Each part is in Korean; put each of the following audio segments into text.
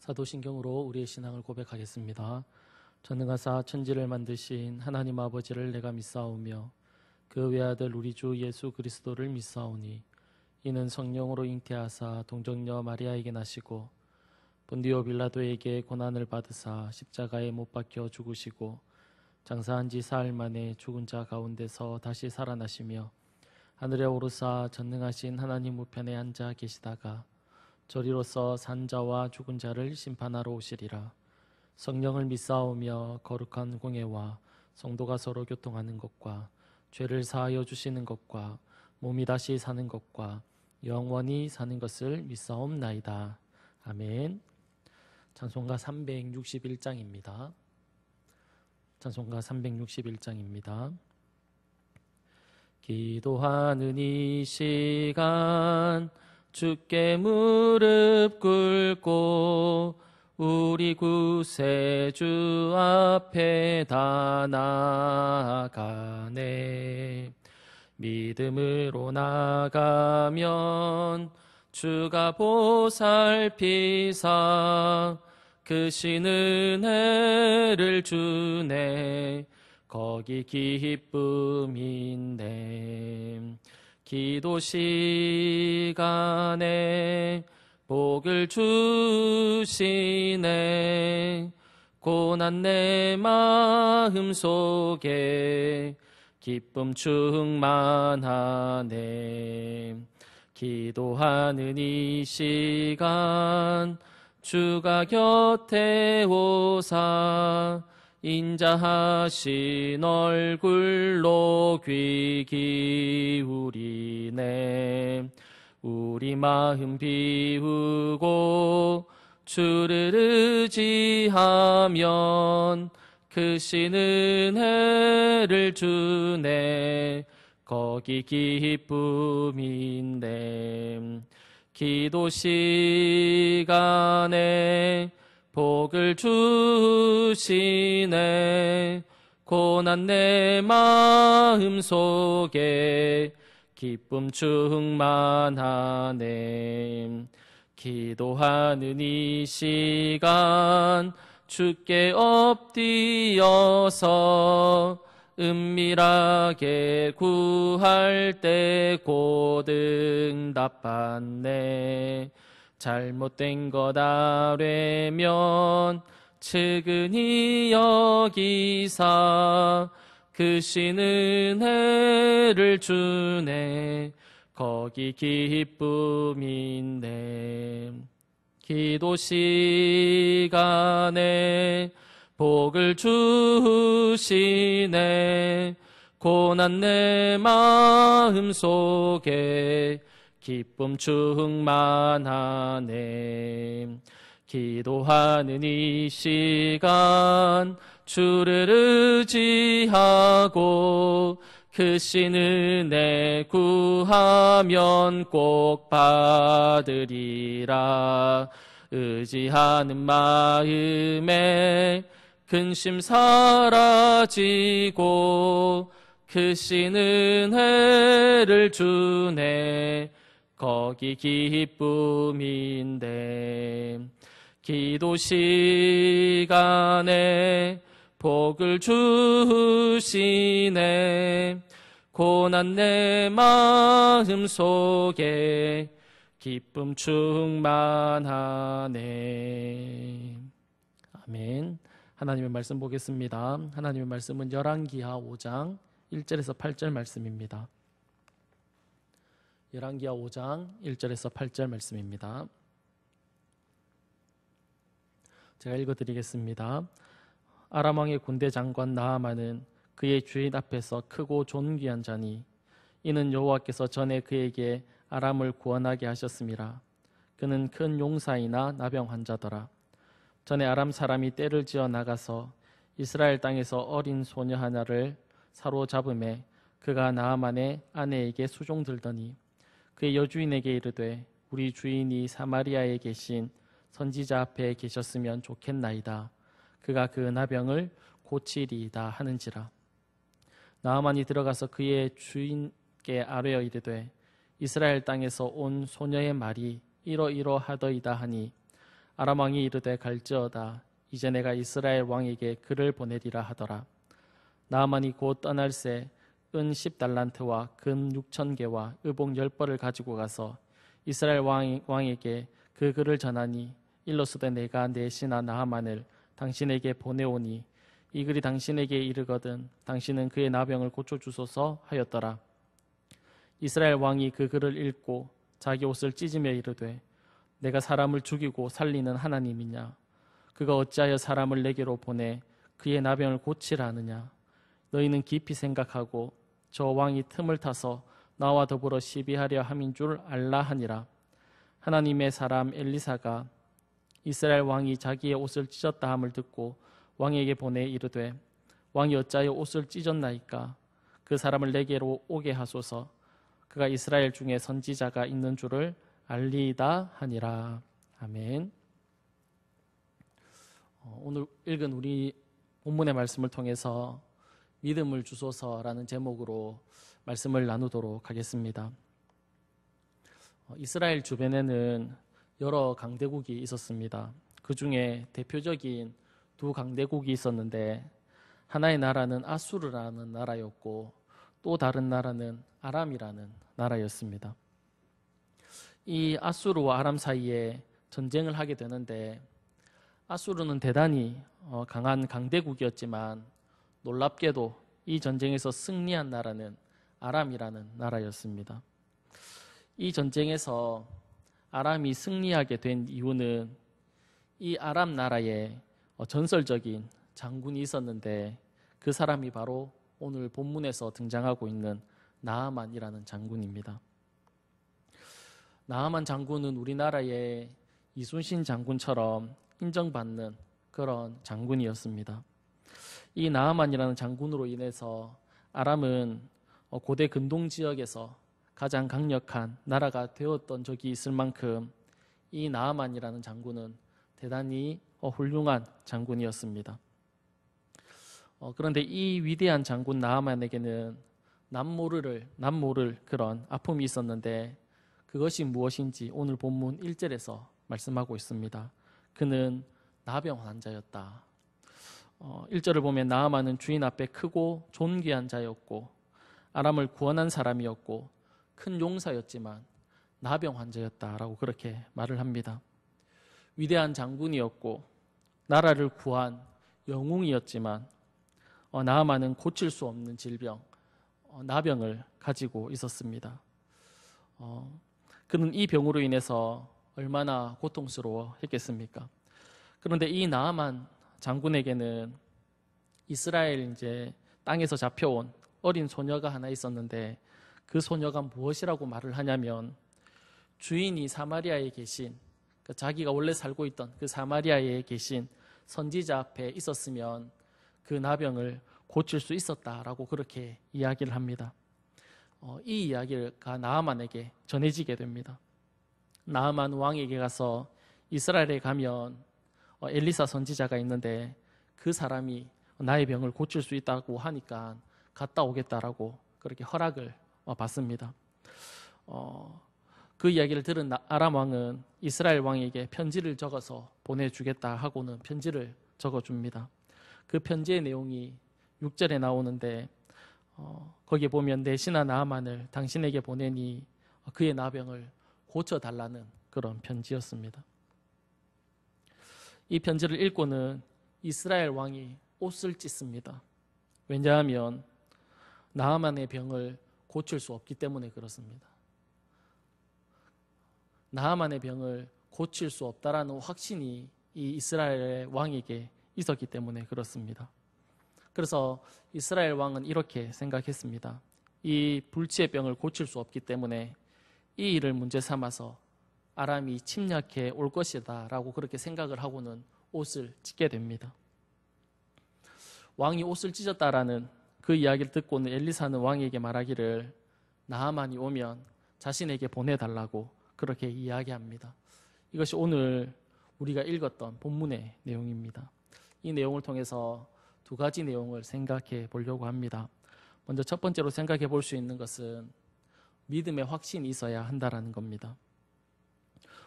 사도신경으로 우리의 신앙을 고백하겠습니다. 전능하사 천지를 만드신 하나님 아버지를 내가 믿사오며 그 외아들 우리 주 예수 그리스도를 믿사오니 이는 성령으로 잉태하사 동정녀 마리아에게 나시고 본디오 빌라도에게 고난을 받으사 십자가에 못 박혀 죽으시고 장사한 지 사흘 만에 죽은 자 가운데서 다시 살아나시며 하늘에 오르사 전능하신 하나님 우편에 앉아 계시다가 저리로서 산 자와 죽은 자를 심판하러 오시리라. 성령을 믿사오며 거룩한 공예와 성도가 서로 교통하는 것과 죄를 사하여 주시는 것과 몸이 다시 사는 것과 영원히 사는 것을 믿사옵나이다. 아멘. 찬송가 361장입니다. 찬송가 361장입니다. 기도하는 이 시간 주께 무릎 꿇고 우리 구세주 앞에 다 나아가네. 믿음으로 나가면 주가 보살피사 크신 은혜를 주네. 거기 기쁨인데 기도 시간에 복을 주시네. 고난 내 마음 속에 기쁨 충만하네. 기도하는 이 시간 주가 곁에 오사 인자하신 얼굴로 귀 기울이네. 우리 마음 비우고 주를 의지하면 크신 은혜를 주네. 거기 기쁨인데 기도 시간에 복을 주시네. 고난 내 마음 속에 기쁨 충만하네. 기도하는 이 시간 주께 엎드려서 은밀하게 구할 때 곧 응답받네. 잘못된 것 아뢰면 측은히 여기사 크신 은혜를 주네. 거기 기쁨인데 기도 시간에 복을 주시네. 고난 내 마음 속에 기쁨 충만하네. 기도하는 이 시간 주를 의지하고 크신 은혜 구하면 꼭 받으리라. 의지하는 마음에 근심 사라지고 크신 은혜를 주네. 거기 기쁨인데 기도 시간에 복을 주시네. 고난 내 마음 속에 기쁨 충만하네. 아멘. 하나님의 말씀 보겠습니다. 하나님의 말씀은 열왕기하 5장 1절에서 8절 말씀입니다. 열왕기하 5장 1절에서 8절 말씀입니다. 제가 읽어드리겠습니다. 아람 왕의 군대 장관 나아만은 그의 주인 앞에서 크고 존귀한 자니 이는 여호와께서 전에 그에게 아람을 구원하게 하셨음이라. 그는 큰 용사이나 나병 환자더라. 전에 아람 사람이 떼를 지어 나가서 이스라엘 땅에서 어린 소녀 하나를 사로잡음에 그가 나아만의 아내에게 수종들더니 그의 여주인에게 이르되 우리 주인이 사마리아에 계신 선지자 앞에 계셨으면 좋겠나이다. 그가 그 나병을 고치리이다 하는지라. 나아만이 들어가서 그의 주인께 아뢰어 이르되 이스라엘 땅에서 온 소녀의 말이 이러이러하더이다 하니 아람 왕이 이르되 갈지어다. 이제 내가 이스라엘 왕에게 그를 보내리라 하더라. 나아만이 곧 떠날새 은 10달란트와 금 6,000개와 의복 10벌을 가지고 가서 이스라엘 왕에게 그 글을 전하니 일러스되 내가 내 신하 나아만을 당신에게 보내오니 이 글이 당신에게 이르거든 당신은 그의 나병을 고쳐주소서 하였더라. 이스라엘 왕이 그 글을 읽고 자기 옷을 찢으며 이르되 내가 사람을 죽이고 살리는 하나님이냐? 그가 어찌하여 사람을 내게로 보내 그의 나병을 고치라 하느냐? 너희는 깊이 생각하고 저 왕이 틈을 타서 나와 더불어 시비하려 함인 줄 알라 하니라. 하나님의 사람 엘리사가 이스라엘 왕이 자기의 옷을 찢었다 함을 듣고 왕에게 보내 이르되 왕이 어찌하여 옷을 찢었나이까? 그 사람을 내게로 오게 하소서. 그가 이스라엘 중에 선지자가 있는 줄을 알리이다 하니라. 아멘. 오늘 읽은 우리 본문의 말씀을 통해서 믿음을 주소서라는 제목으로 말씀을 나누도록 하겠습니다. 이스라엘 주변에는 여러 강대국이 있었습니다. 그 중에 대표적인 두 강대국이 있었는데 하나의 나라는 아수르라는 나라였고 또 다른 나라는 아람이라는 나라였습니다. 이 아수르와 아람 사이에 전쟁을 하게 되는데 아수르는 대단히 강한 강대국이었지만 놀랍게도 이 전쟁에서 승리한 나라는 아람이라는 나라였습니다. 이 전쟁에서 아람이 승리하게 된 이유는 이 아람 나라에 전설적인 장군이 있었는데 그 사람이 바로 오늘 본문에서 등장하고 있는 나아만이라는 장군입니다. 나아만 장군은 우리나라의 이순신 장군처럼 인정받는 그런 장군이었습니다. 이 나아만이라는 장군으로 인해서 아람은 고대 근동 지역에서 가장 강력한 나라가 되었던 적이 있을 만큼 이 나아만이라는 장군은 대단히 훌륭한 장군이었습니다. 그런데 이 위대한 장군 나아만에게는 남모를 그런 아픔이 있었는데 그것이 무엇인지 오늘 본문 1절에서 말씀하고 있습니다. 그는 나병 환자였다. 1절을 보면 나아만은 주인 앞에 크고 존귀한 자였고 아람을 구원한 사람이었고 큰 용사였지만 나병 환자였다라고 그렇게 말을 합니다. 위대한 장군이었고 나라를 구한 영웅이었지만 나아만은 고칠 수 없는 질병, 나병을 가지고 있었습니다. 그는 이 병으로 인해서 얼마나 고통스러워했겠습니까? 그런데 이 나아만 장군에게는 이스라엘 땅에서 잡혀온 어린 소녀가 하나 있었는데 그 소녀가 무엇이라고 말을 하냐면 주인이 사마리아에 계신 자기가 원래 살고 있던 그 사마리아에 계신 선지자 앞에 있었으면 그 나병을 고칠 수 있었다라고 그렇게 이야기를 합니다. 이 이야기가 나아만에게 전해지게 됩니다. 나아만 왕에게 가서 이스라엘에 가면 엘리사 선지자가 있는데 그 사람이 나의 병을 고칠 수 있다고 하니까 갔다 오겠다라고 그렇게 허락을 받습니다. 그 이야기를 들은 아람 왕은 이스라엘 왕에게 편지를 적어서 보내주겠다 하고는 편지를 적어줍니다. 그 편지의 내용이 6절에 나오는데 거기에 보면 내 신하 나아만을 당신에게 보내니 그의 나병을 고쳐달라는 그런 편지였습니다. 이 편지를 읽고는 이스라엘 왕이 옷을 찢습니다. 왜냐하면 나아만의 병을 고칠 수 없기 때문에 그렇습니다. 나아만의 병을 고칠 수 없다라는 확신이 이 이스라엘 왕에게 있었기 때문에 그렇습니다. 그래서 이스라엘 왕은 이렇게 생각했습니다. 이 불치의 병을 고칠 수 없기 때문에 이 일을 문제 삼아서 아람이 침략해 올 것이다 라고 그렇게 생각을 하고는 옷을 찢게 됩니다. 왕이 옷을 찢었다라는 그 이야기를 듣고는 엘리사는 왕에게 말하기를 나아만이 오면 자신에게 보내달라고 그렇게 이야기합니다. 이것이 오늘 우리가 읽었던 본문의 내용입니다. 이 내용을 통해서 두 가지 내용을 생각해 보려고 합니다. 먼저 첫 번째로 생각해 볼 수 있는 것은 믿음의 확신이 있어야 한다라는 겁니다.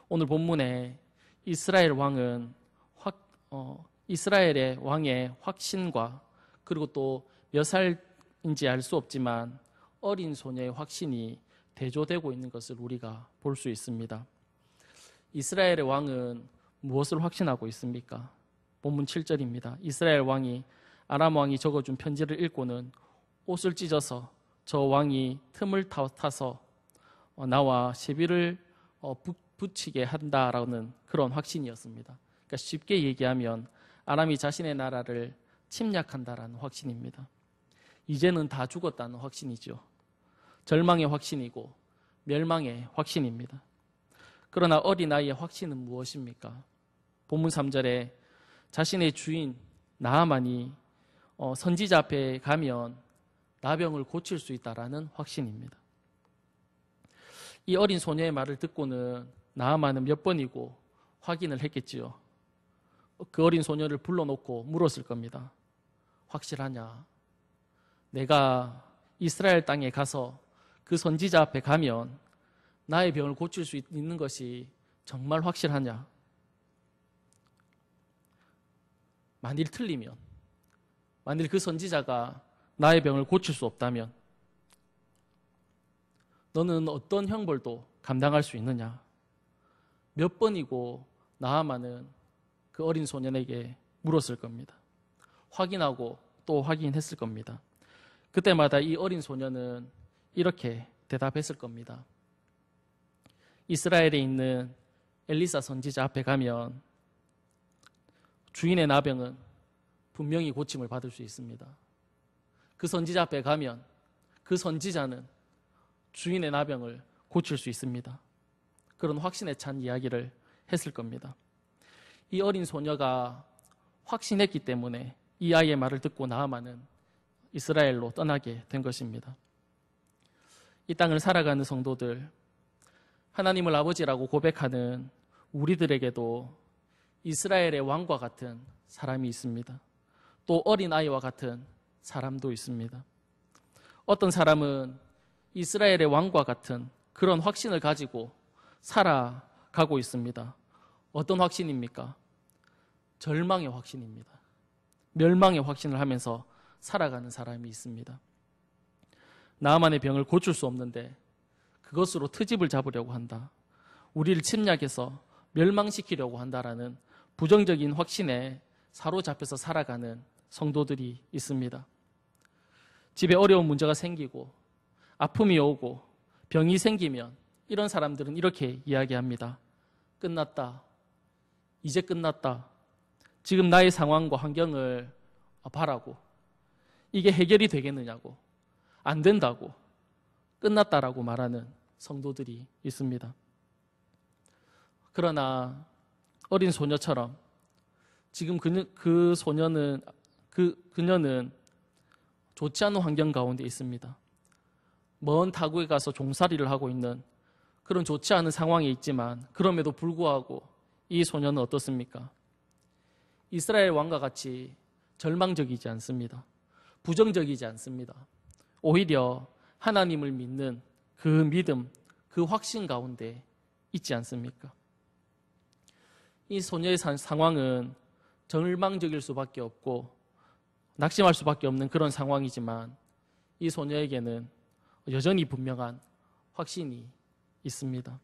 오늘 본문에 이스라엘 왕은 이스라엘의 왕의 확신과 그리고 또 몇 살인지 알 수 없지만 어린 소녀의 확신이 대조되고 있는 것을 우리가 볼 수 있습니다. 이스라엘의 왕은 무엇을 확신하고 있습니까? 본문 7절입니다. 이스라엘 왕이 아람 왕이 적어준 편지를 읽고는 옷을 찢어서 저 왕이 틈을 타서 나와 시비를 붙이게 한다라는 그런 확신이었습니다. 그러니까 쉽게 얘기하면 아람이 자신의 나라를 침략한다라는 확신입니다. 이제는 다 죽었다는 확신이죠. 절망의 확신이고 멸망의 확신입니다. 그러나 어린아이의 확신은 무엇입니까? 본문 3절에 자신의 주인 나아만이 선지자 앞에 가면 나병을 고칠 수 있다라는 확신입니다. 이 어린 소녀의 말을 듣고는 나아만은 몇 번이고 확인을 했겠지요. 그 어린 소녀를 불러놓고 물었을 겁니다. 확실하냐? 내가 이스라엘 땅에 가서 그 선지자 앞에 가면 나의 병을 고칠 수 있는 것이 정말 확실하냐? 만일 틀리면, 만일 그 선지자가 나의 병을 고칠 수 없다면 너는 어떤 형벌도 감당할 수 있느냐? 몇 번이고 나아만은 그 어린 소년에게 물었을 겁니다. 확인하고 또 확인했을 겁니다. 그때마다 이 어린 소년은 이렇게 대답했을 겁니다. 이스라엘에 있는 엘리사 선지자 앞에 가면 주인의 나병은 분명히 고침을 받을 수 있습니다. 그 선지자 앞에 가면 그 선지자는 주인의 나병을 고칠 수 있습니다. 그런 확신에 찬 이야기를 했을 겁니다. 이 어린 소녀가 확신했기 때문에 이 아이의 말을 듣고 나아만은 이스라엘로 떠나게 된 것입니다. 이 땅을 살아가는 성도들, 하나님을 아버지라고 고백하는 우리들에게도 이스라엘의 왕과 같은 사람이 있습니다. 또 어린 아이와 같은 사람도 있습니다. 어떤 사람은 이스라엘의 왕과 같은 그런 확신을 가지고 살아가고 있습니다. 어떤 확신입니까? 절망의 확신입니다. 멸망의 확신을 하면서 살아가는 사람이 있습니다. 나아만의 병을 고칠 수 없는데 그것으로 트집을 잡으려고 한다. 우리를 침략해서 멸망시키려고 한다라는 부정적인 확신에 사로잡혀서 살아가는 성도들이 있습니다. 집에 어려운 문제가 생기고 아픔이 오고 병이 생기면 이런 사람들은 이렇게 이야기합니다. 끝났다. 이제 끝났다. 지금 나의 상황과 환경을 바라고 이게 해결이 되겠느냐고 안 된다고 끝났다라고 말하는 성도들이 있습니다. 그러나 어린 소녀처럼 지금 그녀는 좋지 않은 환경 가운데 있습니다. 먼 타국에 가서 종살이를 하고 있는 그런 좋지 않은 상황에 있지만 그럼에도 불구하고 이 소녀는 어떻습니까? 이스라엘 왕과 같이 절망적이지 않습니다. 부정적이지 않습니다. 오히려 하나님을 믿는 그 믿음, 그 확신 가운데 있지 않습니까? 이 소녀의 상황은 절망적일 수밖에 없고 낙심할 수밖에 없는 그런 상황이지만 이 소녀에게는 여전히 분명한 확신이 있습니다.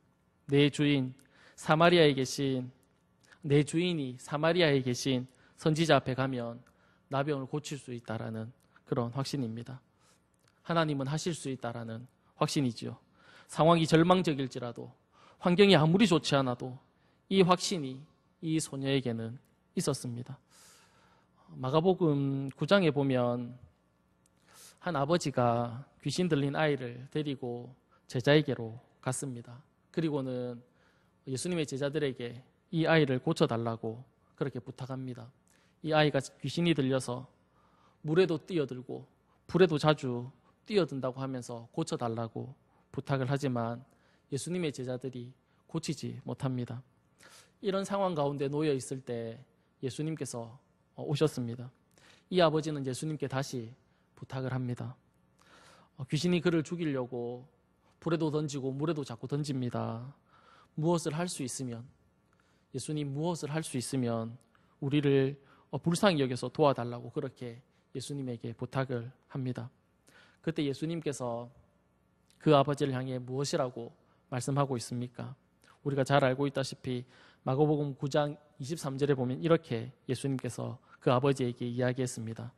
내 주인이 사마리아에 계신 선지자 앞에 가면 나병을 고칠 수 있다라는 그런 확신입니다. 하나님은 하실 수 있다라는 확신이지요. 상황이 절망적일지라도 환경이 아무리 좋지 않아도 이 확신이 이 소녀에게는 있었습니다. 마가복음 9장에 보면 한 아버지가 귀신 들린 아이를 데리고 제자에게로 갔습니다. 그리고는 예수님의 제자들에게 이 아이를 고쳐달라고 그렇게 부탁합니다. 이 아이가 귀신이 들려서 물에도 뛰어들고 불에도 자주 뛰어든다고 하면서 고쳐달라고 부탁을 하지만 예수님의 제자들이 고치지 못합니다. 이런 상황 가운데 놓여 있을 때 예수님께서 오셨습니다. 이 아버지는 예수님께 다시 부탁을 합니다. 귀신이 그를 죽이려고 불에도 던지고 물에도 자꾸 던집니다. 무엇을 할 수 있으면 예수님 무엇을 할 수 있으면 우리를 불쌍히 여겨서 도와달라고 그렇게 예수님에게 부탁을 합니다. 그때 예수님께서 그 아버지를 향해 무엇이라고 말씀하고 있습니까? 우리가 잘 알고 있다시피 마가복음 9장 23절에 보면 이렇게 예수님께서 그 아버지에게 이야기했습니다.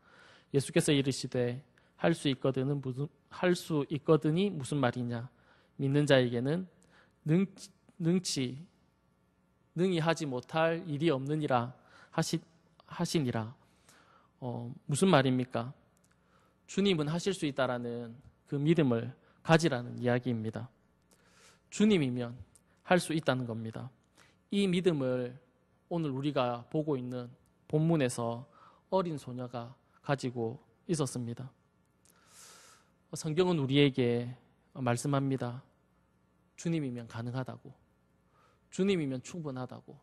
예수께서 이르시되 할 수 있거든이 무슨 말이냐? 믿는 자에게는 능히 하지 못할 일이 없느니라 하시니라. 무슨 말입니까? 주님은 하실 수 있다라는 그 믿음을 가지라는 이야기입니다. 주님이면 할 수 있다는 겁니다. 이 믿음을 오늘 우리가 보고 있는 본문에서 어린 소녀가 가지고 있었습니다. 성경은 우리에게 말씀합니다. 주님이면 가능하다고, 주님이면 충분하다고,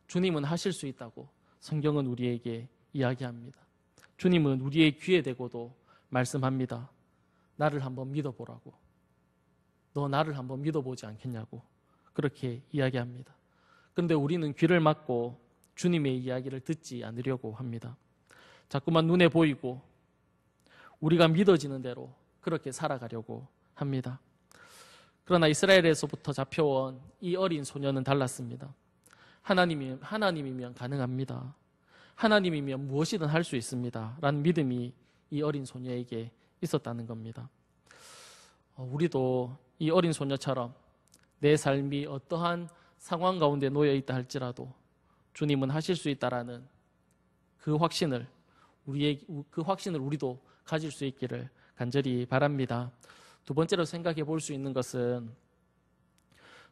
주님은 하실 수 있다고 성경은 우리에게 이야기합니다. 주님은 우리의 귀에 대고도 말씀합니다. 나를 한번 믿어보라고, 너 나를 한번 믿어보지 않겠냐고 그렇게 이야기합니다. 그런데 우리는 귀를 막고 주님의 이야기를 듣지 않으려고 합니다. 자꾸만 눈에 보이고 우리가 믿어지는 대로 그렇게 살아가려고 합니다. 그러나 이스라엘에서부터 잡혀온 이 어린 소녀는 달랐습니다. 하나님이면 가능합니다. 하나님이면 무엇이든 할 수 있습니다. 라는 믿음이 이 어린 소녀에게 있었다는 겁니다. 우리도 이 어린 소녀처럼 내 삶이 어떠한 상황 가운데 놓여 있다 할지라도 주님은 하실 수 있다라는 그 확신을 우리도 가질 수 있기를 간절히 바랍니다. 두 번째로 생각해 볼 수 있는 것은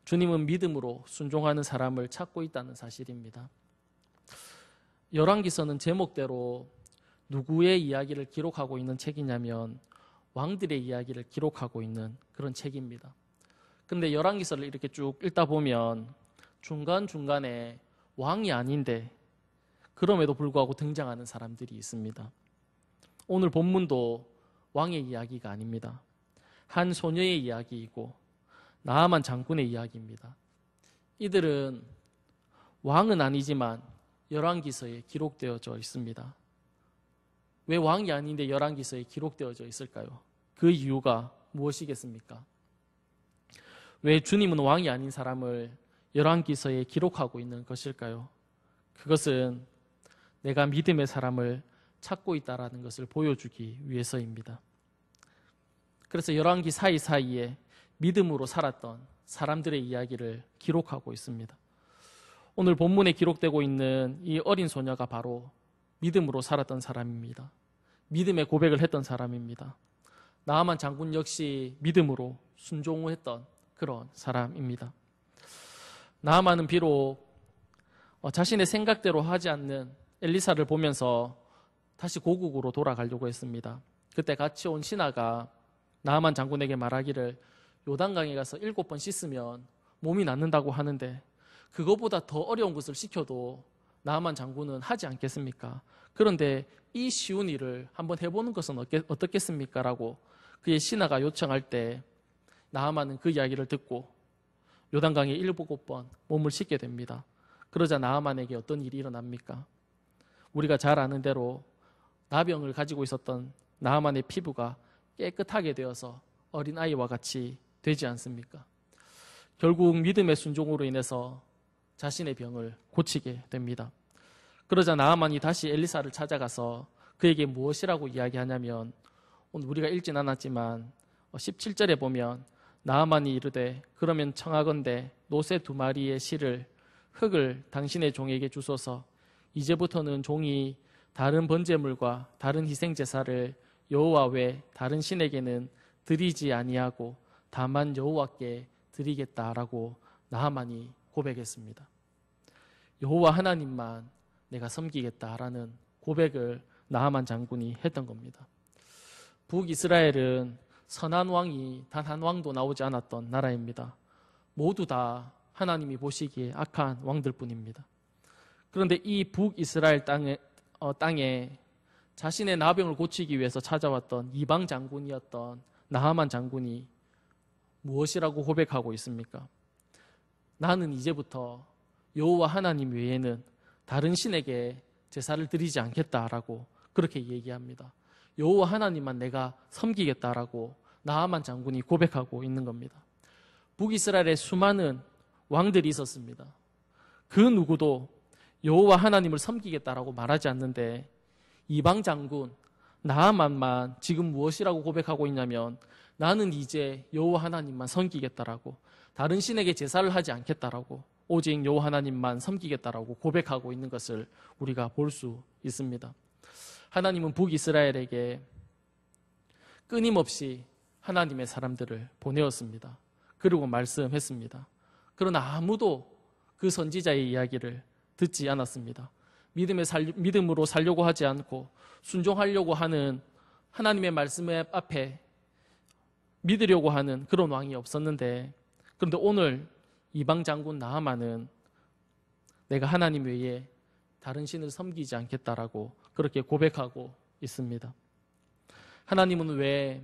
주님은 믿음으로 순종하는 사람을 찾고 있다는 사실입니다. 열왕기서는 제목대로 누구의 이야기를 기록하고 있는 책이냐면 왕들의 이야기를 기록하고 있는 그런 책입니다. 근데 열왕기서를 이렇게 쭉 읽다 보면 중간중간에 왕이 아닌데 그럼에도 불구하고 등장하는 사람들이 있습니다. 오늘 본문도 왕의 이야기가 아닙니다. 한 소녀의 이야기이고 나아만 장군의 이야기입니다. 이들은 왕은 아니지만 열왕기서에 기록되어져 있습니다. 왜 왕이 아닌데 열왕기서에 기록되어져 있을까요? 그 이유가 무엇이겠습니까? 왜 주님은 왕이 아닌 사람을 열왕기서에 기록하고 있는 것일까요? 그것은 내가 믿음의 사람을 찾고 있다는 것을 보여주기 위해서입니다. 그래서 열왕기 사이사이에 믿음으로 살았던 사람들의 이야기를 기록하고 있습니다. 오늘 본문에 기록되고 있는 이 어린 소녀가 바로 믿음으로 살았던 사람입니다. 믿음의 고백을 했던 사람입니다. 나아만 장군 역시 믿음으로 순종했던 그런 사람입니다. 나아만은 비록 자신의 생각대로 하지 않는 엘리사를 보면서 다시 고국으로 돌아가려고 했습니다. 그때 같이 온 신하가 나아만 장군에게 말하기를 요단강에 가서 7번 씻으면 몸이 낫는다고 하는데 그거보다 더 어려운 것을 시켜도 나아만 장군은 하지 않겠습니까? 그런데 이 쉬운 일을 한번 해보는 것은 어떻겠습니까? 라고 그의 신하가 요청할 때 나아만은 그 이야기를 듣고 요단강에 7번 몸을 씻게 됩니다. 그러자 나아만에게 어떤 일이 일어납니까? 우리가 잘 아는 대로 나병을 가지고 있었던 나아만의 피부가 깨끗하게 되어서 어린아이와 같이 되지 않습니까? 결국 믿음의 순종으로 인해서 자신의 병을 고치게 됩니다. 그러자 나아만이 다시 엘리사를 찾아가서 그에게 무엇이라고 이야기하냐면 오늘 우리가 읽진 않았지만 17절에 보면 나아만이 이르되 그러면 청하건대 노새 2마리의 실을 흙을 당신의 종에게 주소서 이제부터는 종이 다른 번제물과 다른 희생제사를 여호와 외 다른 신에게는 드리지 아니하고 다만 여호와께 드리겠다라고 나아만이 고백했습니다. 여호와 하나님만 내가 섬기겠다라는 고백을 나아만 장군이 했던 겁니다. 북이스라엘은 선한 왕이 단 한 왕도 나오지 않았던 나라입니다. 모두 다 하나님이 보시기에 악한 왕들뿐입니다. 그런데 이 북이스라엘 땅에 자신의 나병을 고치기 위해서 찾아왔던 이방 장군이었던 나아만 장군이 무엇이라고 고백하고 있습니까? 나는 이제부터 여호와 하나님 외에는 다른 신에게 제사를 드리지 않겠다라고 그렇게 얘기합니다. 여호와 하나님만 내가 섬기겠다라고 나아만 장군이 고백하고 있는 겁니다. 북이스라엘에 수많은 왕들이 있었습니다. 그 누구도 여호와 하나님을 섬기겠다라고 말하지 않는데 이방 장군 나아만만 지금 무엇이라고 고백하고 있냐면 나는 이제 여호와 하나님만 섬기겠다라고 다른 신에게 제사를 하지 않겠다라고 오직 여호와 하나님만 섬기겠다라고 고백하고 있는 것을 우리가 볼 수 있습니다. 하나님은 북이스라엘에게 끊임없이 하나님의 사람들을 보내었습니다. 그리고 말씀했습니다. 그러나 아무도 그 선지자의 이야기를 듣지 않았습니다. 믿음으로 살려고 하지 않고 순종하려고 하는 하나님의 말씀 앞에 믿으려고 하는 그런 왕이 없었는데 그런데 오늘 이방 장군 나하만은 내가 하나님 외에 다른 신을 섬기지 않겠다라고 그렇게 고백하고 있습니다. 하나님은 왜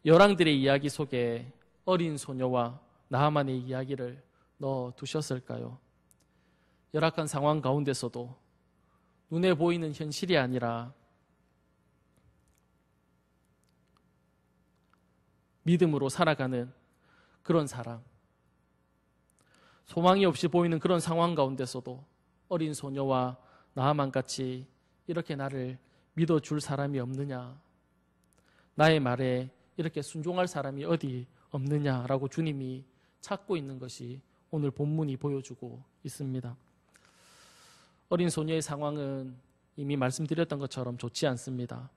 열왕들의 이야기 속에 어린 소녀와 나하만의 이야기를 넣어 두셨을까요? 열악한 상황 가운데서도 눈에 보이는 현실이 아니라 믿음으로 살아가는 그런 사람, 소망이 없이 보이는 그런 상황 가운데서도 어린 소녀와 나하만 같이 이렇게 나를 믿어줄 사람이 없느냐, 나의 말에 이렇게 순종할 사람이 어디 없느냐라고 주님이 찾고 있는 것이 오늘 본문이 보여주고 있습니다. 어린 소녀의 상황은 이미 말씀드렸던 것처럼 좋지 않습니다.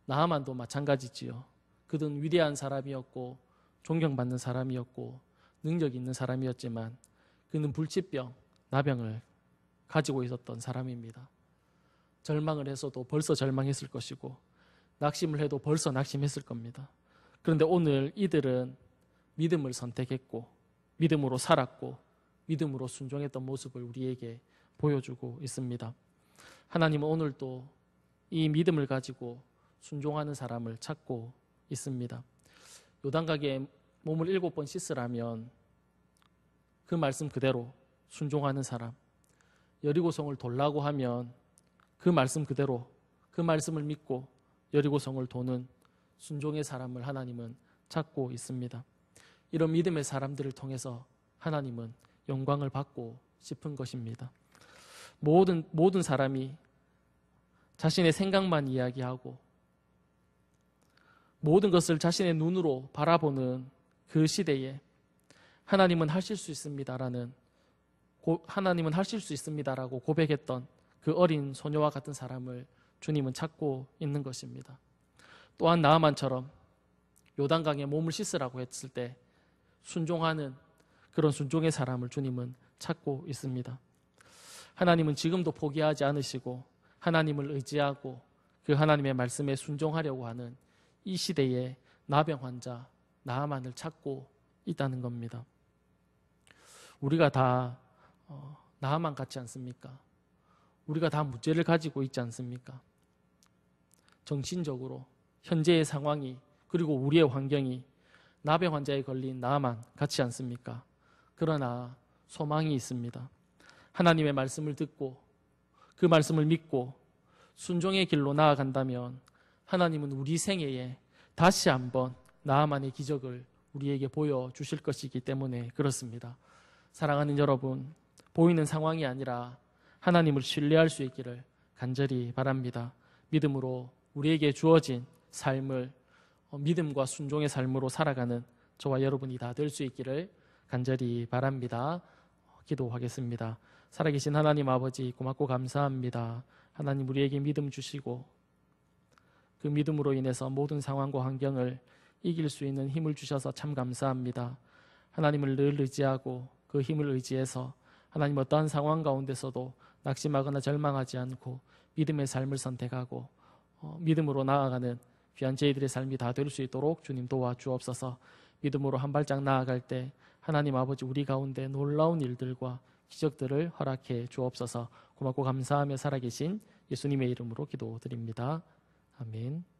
나하만도 마찬가지지요. 그는 위대한 사람이었고 존경받는 사람이었고 능력 있는 사람이었지만 그는 불치병, 나병을 가지고 있었던 사람입니다. 절망을 해서도 벌써 절망했을 것이고 낙심을 해도 벌써 낙심했을 겁니다. 그런데 오늘 이들은 믿음을 선택했고 믿음으로 살았고 믿음으로 순종했던 모습을 우리에게 보여주고 있습니다. 하나님은 오늘도 이 믿음을 가지고 순종하는 사람을 찾고 있습니다. 요단강에 몸을 7번 씻으라면 그 말씀 그대로 순종하는 사람, 여리고성을 돌라고 하면 그 말씀 그대로 그 말씀을 믿고 여리고성을 도는 순종의 사람을 하나님은 찾고 있습니다. 이런 믿음의 사람들을 통해서 하나님은 영광을 받고 싶은 것입니다. 모든 사람이 자신의 생각만 이야기하고 모든 것을 자신의 눈으로 바라보는 그 시대에 하나님은 하실 수 있습니다라는 하나님은 하실 수 있습니다라고 고백했던 그 어린 소녀와 같은 사람을 주님은 찾고 있는 것입니다. 또한 나아만처럼 요단강에 몸을 씻으라고 했을 때 순종하는 그런 순종의 사람을 주님은 찾고 있습니다. 하나님은 지금도 포기하지 않으시고 하나님을 의지하고 그 하나님의 말씀에 순종하려고 하는 이 시대의 나병 환자 나아만을 찾고 있다는 겁니다. 우리가 다 나아만 같지 않습니까? 우리가 다 문제를 가지고 있지 않습니까? 정신적으로 현재의 상황이 그리고 우리의 환경이 나병 환자에 걸린 나아만 같지 않습니까? 그러나 소망이 있습니다. 하나님의 말씀을 듣고 그 말씀을 믿고 순종의 길로 나아간다면 하나님은 우리 생애에 다시 한번 나아만의 기적을 우리에게 보여주실 것이기 때문에 그렇습니다. 사랑하는 여러분, 보이는 상황이 아니라 하나님을 신뢰할 수 있기를 간절히 바랍니다. 믿음으로 우리에게 주어진 삶을 믿음과 순종의 삶으로 살아가는 저와 여러분이 다 될 수 있기를 간절히 바랍니다. 기도하겠습니다. 살아계신 하나님 아버지 고맙고 감사합니다. 하나님 우리에게 믿음 주시고 그 믿음으로 인해서 모든 상황과 환경을 이길 수 있는 힘을 주셔서 참 감사합니다. 하나님을 늘 의지하고 그 힘을 의지해서 하나님 어떠한 상황 가운데서도 낙심하거나 절망하지 않고 믿음의 삶을 선택하고 믿음으로 나아가는 귀한 저희들의 삶이 다 될 수 있도록 주님 도와주옵소서. 믿음으로 한 발짝 나아갈 때 하나님 아버지 우리 가운데 놀라운 일들과 기적들을 허락해 주옵소서. 고맙고 감사하며 살아계신 예수님의 이름으로 기도드립니다. 아멘.